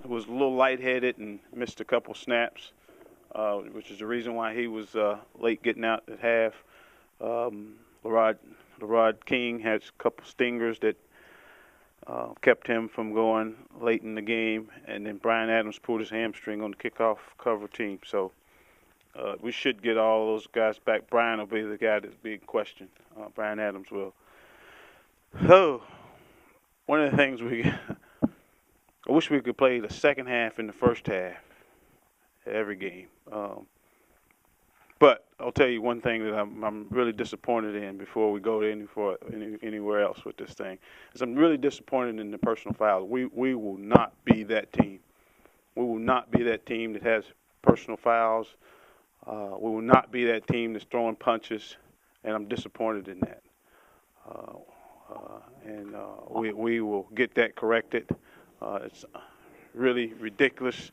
was a little lightheaded and missed a couple snaps, which is the reason why he was late getting out at half. Lerod King had a couple stingers that kept him from going late in the game, and then Brian Adams pulled his hamstring on the kickoff cover team. So we should get all those guys back. Brian will be the guy that's being questioned. Brian Adams will. So one of the things I wish we could play the second half and the first half every game. But I'll tell you one thing that I'm really disappointed in before we go anywhere else with this thing is I'm really disappointed in the personal fouls. We will not be that team. We will not be that team that has personal fouls. We will not be that team that's throwing punches, and I'm disappointed in that. We will get that corrected. It's really ridiculous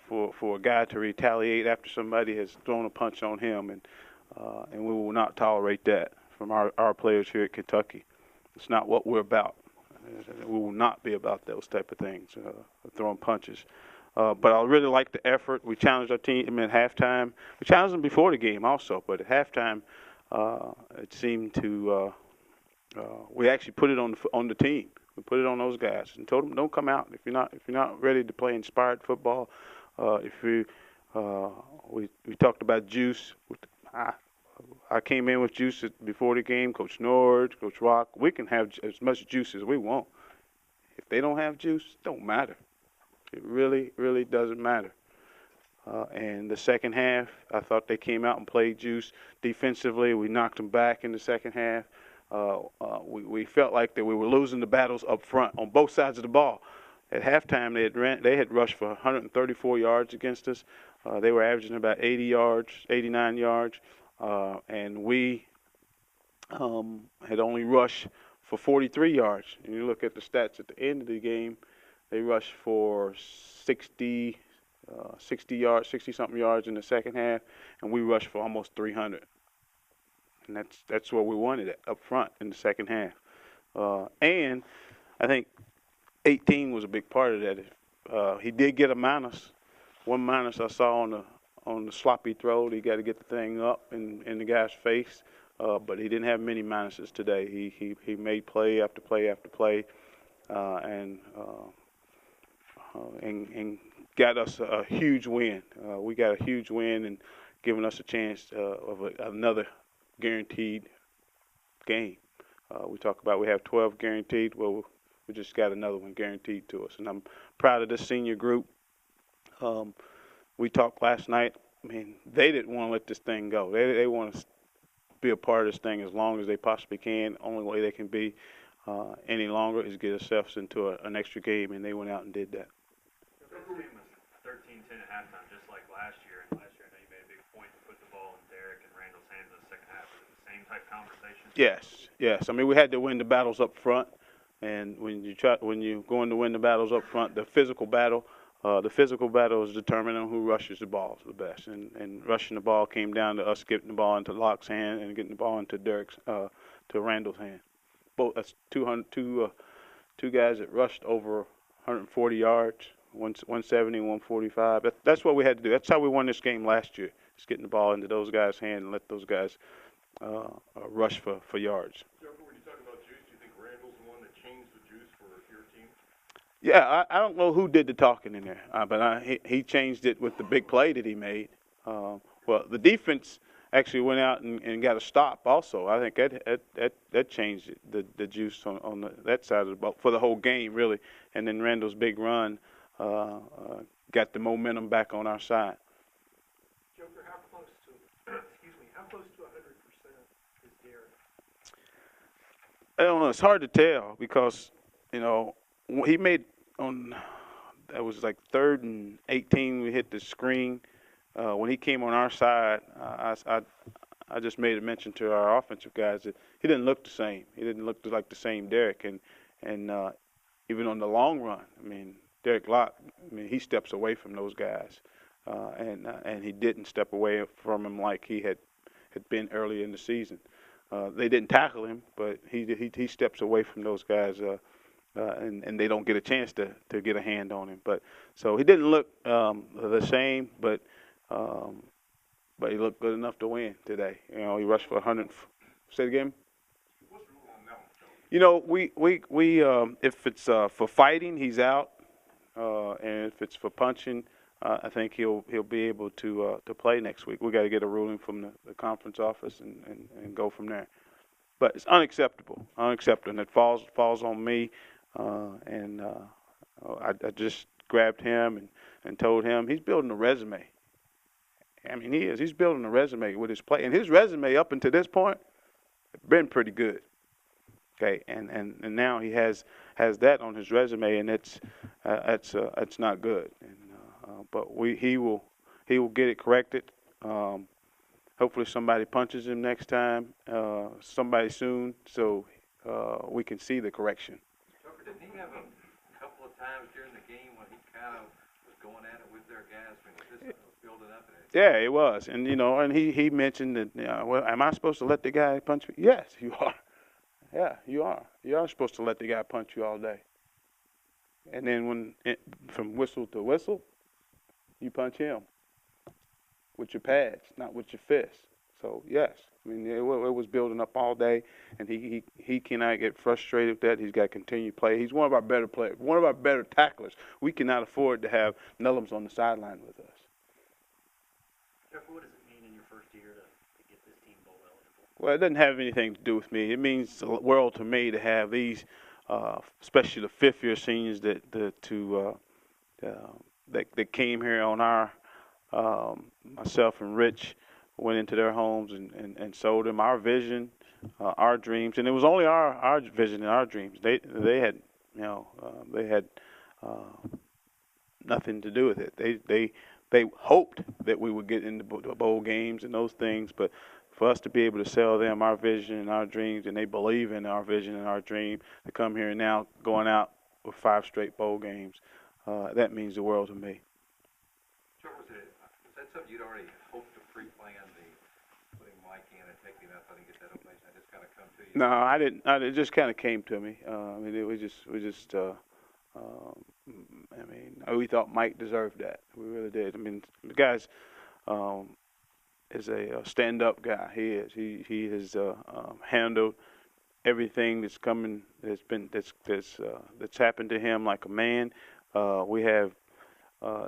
for a guy to retaliate after somebody has thrown a punch on him, and we will not tolerate that from our players here at Kentucky. It's not what we're about. We will not be about those type of things, throwing punches. But I really like the effort. We challenged our team at halftime. We challenged them before the game also, but at halftime, it seemed to we actually put it on the team. We put it on those guys and told them, don't come out if you're not ready to play inspired football. We talked about juice. I came in with juice before the game. Coach Nord, Coach Rock. We can have as much juice as we want. If they don't have juice, it don't matter. It really, really doesn't matter. And the second half, I thought they came out and played juice defensively. We knocked them back in the second half. We felt like that we were losing the battles up front on both sides of the ball. At halftime, they had rushed for 134 yards against us. They were averaging about 80 yards, 89 yards, and we had only rushed for 43 yards. And you look at the stats at the end of the game, they rushed for 60 yards, 60-something yards in the second half, and we rushed for almost 300. And that's what we wanted up front in the second half. And I think 18 was a big part of that. He did get a minus. One minus I saw on the sloppy throw. He got to get the thing up in the guy's face. But he didn't have many minuses today. He made play after play after play, and got us a huge win. We got a huge win and giving us a chance of another guaranteed game. We talk about we have 12 guaranteed. Well, we just got another one guaranteed to us, and I'm proud of this senior group. We talked last night. I mean, they didn't want to let this thing go. They want to be a part of this thing as long as they possibly can. Only way they can be any longer is get themselves into an extra game, and they went out and did that. This game was 13-10 at halftime, just like last year. And last year, I know you made a big point to put the ball in Derek and Randall's hands in the second half. Is it the same type conversation? Yes. I mean, we had to win the battles up front, and when you going to win the battles up front, the physical battle is determined on who rushes the ball the best. And rushing the ball came down to us getting the ball into Locke's hand and getting the ball into to Randall's hand. Both that's two guys that rushed over 140 yards, 170, 145. That's what we had to do. That's how we won this game last year. Just getting the ball into those guys' hand and let those guys rush for yards. Joker, when you talk about juice, do you think Randall's the one that changed the juice for your team? Yeah, I don't know who did the talking in there, but he changed it with the big play that he made. Well, the defense actually went out and got a stop also. I think that changed the juice on that side of the ball for the whole game, really. And then Randall's big run got the momentum back on our side. Joker, how close to 100% is Derek? I don't know. It's hard to tell because, he made that was like 3rd and 18. We hit the screen. When he came on our side, I just made a mention to our offensive guys that he didn't look the same. He didn't look like the same Derek. And even on the long run, I mean, Derek Locke, he steps away from those guys. And he didn't step away from him like he had been early in the season. They didn't tackle him, but he steps away from those guys and they don't get a chance to get a hand on him. But so he didn't look the same, um, but he looked good enough to win today. You know, he rushed for 100. Say it again. What's the rule on that one, Joe? You know, we if it's for fighting, he's out, and if it's for punching, I think he'll be able to play next week. We got to get a ruling from the conference office and go from there. But it's unacceptable, and it falls on me. I just grabbed him and told him he's building a resume. I mean, he is. He's building a resume with his play, and his resume up until this point been pretty good. Okay, and now he has that on his resume, and it's not good. But he will get it corrected. Hopefully somebody punches him next time, somebody soon, so we can see the correction. Joker, didn't he have a couple of times during the game when he kind of was going at it with their guys when this was building up? Yeah, it was, and you know, and he mentioned that. Well, am I supposed to let the guy punch me? Yes, you are. Yeah, you are. You are supposed to let the guy punch you all day. And then from whistle to whistle, you punch him with your pads, not with your fists. So yes, I mean it was building up all day, and he cannot get frustrated with that. He's got to continue to play. He's one of our better players, one of our better tacklers. We cannot afford to have Nullums on the sideline with us. Jeff, what does it mean in your first year to get this team bowl eligible? Well, it doesn't have anything to do with me. It means the world to me to have these, especially the fifth-year seniors that came here on our. Myself and Rich went into their homes and sold them our vision, our dreams, and it was only our vision and our dreams. They had they had nothing to do with it. They hoped that we would get into bowl games and those things, but for us to be able to sell them our vision and our dreams, and they believe in our vision and our dream, to come here and now going out with 5 straight bowl games, that means the world to me. Joker, was that something you'd already hoped to pre-plan, putting Mike in and taking up? I didn't get that information. That just kind of come to you. No, I didn't. It just kind of came to me. I mean, we thought Mike deserved that. We really did. I mean, the guy's is a stand-up guy. He is. He has handled everything that's happened to him like a man. We have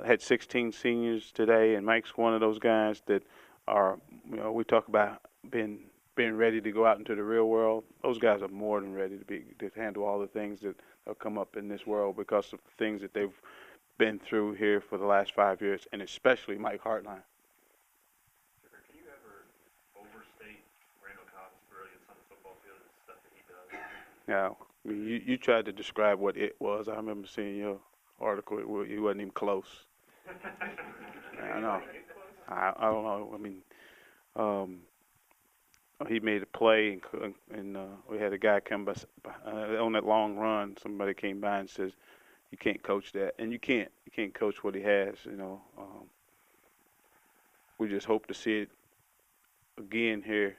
had 16 seniors today, and Mike's one of those guys that are. We talk about being ready to go out into the real world. Those guys are more than ready to handle all the things that have come up in this world because of the things that they've been through here for the last 5 years, and especially Mike Hartline. Can you ever overstate Randall Cobb's brilliance on the football field and stuff that he does? Now, I mean, you tried to describe what it was. I remember seeing your article. You wasn't even close. I know. I don't know. I mean, he made a play, and we had a guy come by on that long run. Somebody came by and says, "You can't coach that," and you can't coach what he has. We just hope to see it again here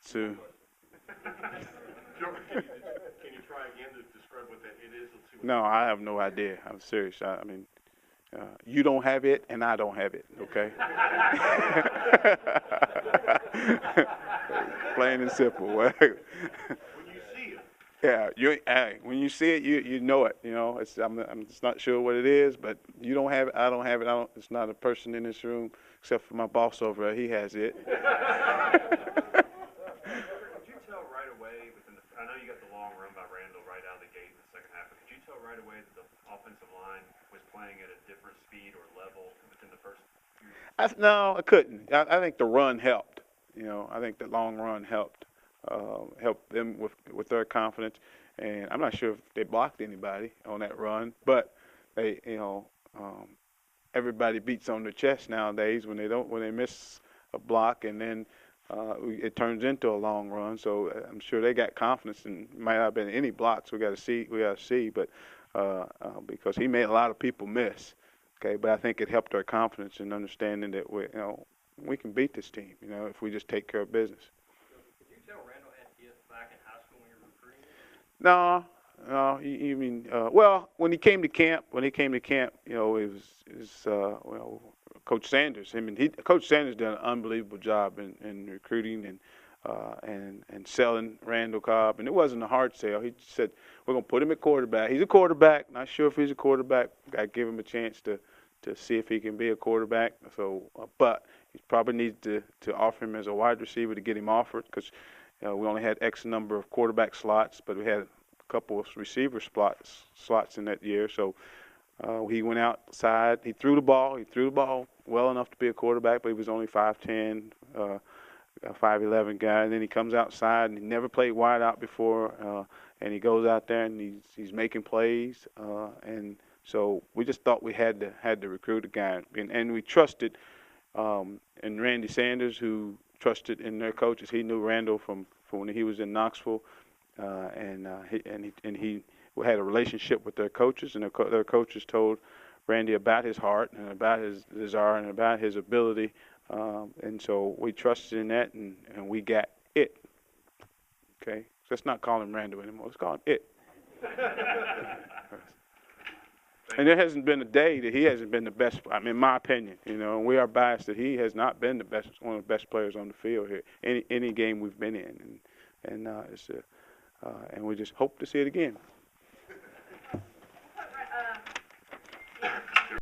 soon. Joker, can you try again to describe what that it is? Let's see what No, I have no idea. I'm serious. I mean, you don't have it, and I don't have it. Okay. Plain and simple. when you see it. Yeah, when you see it, you know it. I'm just not sure what it is, but you don't have it. I don't have it. It's not a person in this room except for my boss over there. He has it. Could you tell right away I know you got the long run by Randall right out of the gate in the second half, but could you tell right away that the offensive line was playing at a different speed or level within the first few? No, I couldn't. I think the run helped. I think the long run helped them with their confidence. And I'm not sure if they blocked anybody on that run, but they, everybody beats on their chest nowadays when they miss a block, and then it turns into a long run. So I'm sure they got confidence, and might not have been any blocks. We got to see, but because he made a lot of people miss. Okay, but I think it helped our confidence in understanding that we can beat this team. If we just take care of business. Did you tell Randall had to get back in high school when you were recruiting? No, no. You mean well, when he came to camp, you know, well, Coach Sanders. Coach Sanders did an unbelievable job in recruiting and selling Randall Cobb. And it wasn't a hard sell. He just said we're gonna put him at quarterback. He's a quarterback. Not sure if he's a quarterback. Got to give him a chance to see if he can be a quarterback. So, but he probably needs to offer him as a wide receiver to get him offered because we only had X number of quarterback slots, but we had a couple of receiver slots in that year. So he went outside. He threw the ball. He threw the ball well enough to be a quarterback, but he was only 5'10", a 5'11" guy. And then he comes outside, and he never played wide out before. And he goes out there, and he's making plays. And so we just thought we had to recruit a guy, and we trusted in Randy Sanders, who trusted in their coaches. He knew Randall from when he was in Knoxville, and he had a relationship with their coaches, and their coaches told Randy about his heart and about his desire and about his ability, and so we trusted in that, and we got it. Okay, so let's not call him Randall anymore. Let's call him it. And there hasn't been a day that he hasn't been the best. I mean, in my opinion, and we are biased that he has not been the best, one of the best players on the field here. Any game we've been in, and we just hope to see it again.